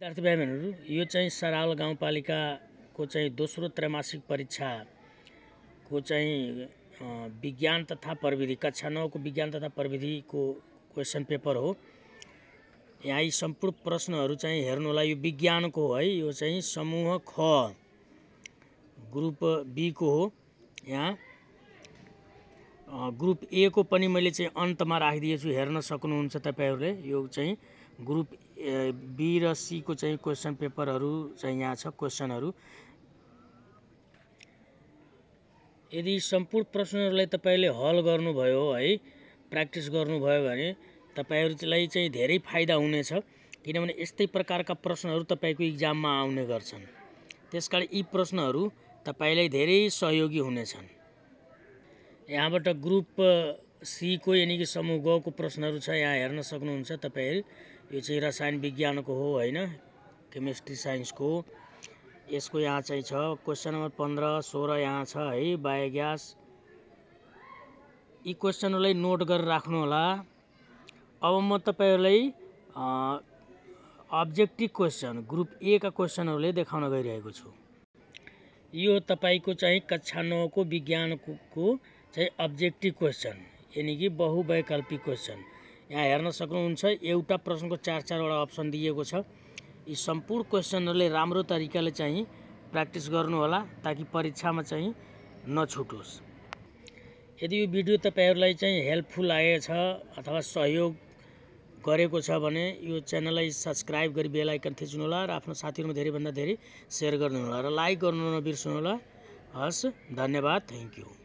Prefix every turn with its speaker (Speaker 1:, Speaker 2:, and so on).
Speaker 1: विद्यार्थी भाइ बहनहरू, यो चाहिँ सराल गाउँपालिकाको चाहिँ दोस्रो त्रैमासिक परीक्षाको चाहिँ विज्ञान तथा प्रविधि कक्षा 9 को विज्ञान तथा प्रविधिको क्वेसन पेपर हो। यहाँ यी सम्पूर्ण प्रश्नहरू चाहिँ हेर्नु होला। यो विज्ञानको हो है, यो चाहिँ समूह ख ग्रुप बी को हो। यहाँ ग्रुप ए को पनि मैले चाहिँ अन्तमा राखिदिएछु, हेर्न सक्नुहुन्छ तपाईहरुले। यो चाहिँ ग्रुप बी र सी को चाहिँ क्वेसन पेपरहरू चाहिँ यहाँ छ क्वेसनहरू। यदि सम्पूर्ण प्रश्नहरूलाई तपाईले हल गर्नुभयो है, प्र्याक्टिस गर्नुभयो भने तपाईहरुलाई चाहिँ धेरै फाइदा हुनेछ, किनभने यस्तै प्रकारका प्रश्नहरू तपाईको एक्जाममा आउने गर्छन्। त्यसकारण यी प्रश्नहरू तपाईलाई धेरै सहयोगी हुनेछन्। यहाँबाट ग्रुप सी को यानी कि समूह ग को प्रश्नहरू छ, यहाँ हेर्न सक्नुहुन्छ तपाईहरु। यो चाहिँ रसायन विज्ञानको हो हैन, केमिस्ट्री साइन्सको। यसको यहाँ चाहिँ छ क्वेशन नम्बर 15, 16 यहाँ छ है, बायोग्यास। यी क्वेशनहरूलाई नोट गरेर राख्नु होला। अब म तपाईहरुलाई अब्जेक्टिभ क्वेशन ग्रुप ए का क्वेशनहरूले देखाउन गइरहेको छु। यो तपाईको चाहिँ कक्षा 9 को विज्ञानको चाहिँ अब्जेक्टिभ क्वेशन यानी कि बहुवैकल्पिक क्वेशन। यहाँ हेर्न सक्नुहुन्छ एउटा प्रश्नको 4-4 वटा अप्सन दिएको छ। यी सम्पूर्ण क्वेशनहरूले राम्रो तरिकाले चाहिँ प्र्याक्टिस गर्नु होला, ताकि परीक्षामा चाहिँ नछुटोस्। यदि यो भिडियो तपाईहरुलाई चाहिँ हेल्पफुल लागेछ अथवा सहयोग गरेको छ भने यो च्यानललाई सब्स्क्राइब गरी बेल आइकन थिच्नु होला र आफ्नो साथीहरुमा धेरै भन्दा धेरै शेयर गर्नु होला र लाइक गर्नु नबिर्सनु होला। हस्, धन्यवाद, थ्यांक यू।